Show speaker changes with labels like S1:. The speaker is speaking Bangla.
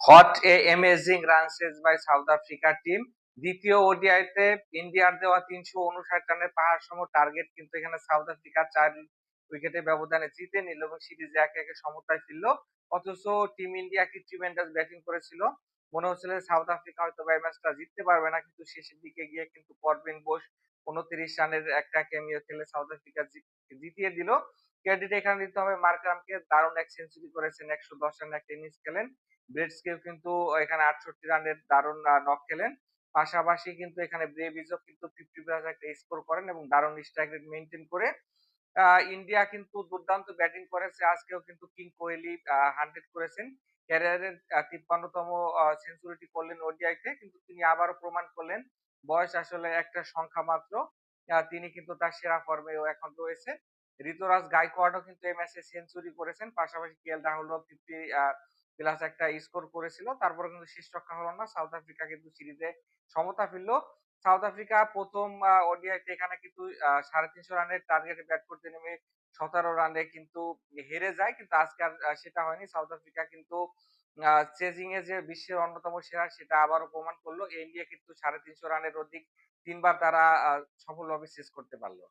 S1: Hot a amazing run chase by South Africa team. দ্বিতীয় ওডিআইতে ইন্ডিয়ার দেওয়া ৩৫৯ রানের পাহাড়সম টার্গেট কিন্তু এখানে সাউথ আফ্রিকা ৪ উইকেটের ব্যবধানে জিতে নিল এবং সিরিজে ১-১ সমতায় ফিরল। অথচ টিম ইন্ডিয়া কি ট্রিমেন্ডাস ব্যাটিং করেছিল। মনে হচ্ছিল যে সাউথ আফ্রিকা হয়তোবা এই ম্যাচটা জিততে পারবে না। কিন্তু শেষের দিকে গিয়ে কিন্তু পরবিন বোস ২৯ রানের একটা ক্যামিও খেলে সাউথ আফ্রিকা জিতিয়ে দিল। ক্রেডিট এখানে দিতে হবে মার্কারামকে। দারুণ এক সেঞ্চুরি করেছেন, ১১০ রানের একটা ইনিংস খেলেন। ব্রেটসকেও কিন্তু এখানে ৬৮ রানের দারুণ নক খেলেন। পাশাপাশি কিন্তু এখানে ব্রেভিজও কিন্তু 50+ একটা স্কোর করেন এবং দারুণ স্ট্রাইক রেট মেইনটেইন করে ইন্ডিয়া কিন্তু দুর্দান্ত ব্যাটিং করেছে। আজকেও কিন্তু কিং কোহলি 100 করেছেন। ক্যারিয়ারের ৫৩তম সেঞ্চুরিটি করলেন ওডিআইতে। কিন্তু তিনি আবারও প্রমাণ করলেন বয়স আসলে একটা সংখ্যা মাত্র। তিনি কিন্তু তার সেরা ফর্মেও এখন রয়েছে। ঋতুরাজ গায়কোয়াড়ও কিন্তু এই ম্যাচে সেঞ্চুরি করেছেন। পাশাপাশি কেএল রাহুলও প্লাস একটা স্কোর করেছিল। তারপরেও কিন্তু শেষ রক্ষা হলো না। সাউথ আফ্রিকা কিন্তু সিরিজে সমতা ফিরল। সাউথ আফ্রিকা ১ম ওডিআইতে এখানে কিন্তু ৩৫০ রানের টার্গেটে ব্যাট করতে নেমে ১৭ রানে কিন্তু হেরে যায়। কিন্তু আজকে আর সেটা হয়নি। সাউথ আফ্রিকা কিন্তু চেজিং এ যে বিশ্বের অন্যতম সেরা সেটা আবারও প্রমাণ করল। ইন্ডিয়া কিন্তু ৩৫০ রানের অধিক ৩ বার তারা সফলভাবে চেজ করতে পারল।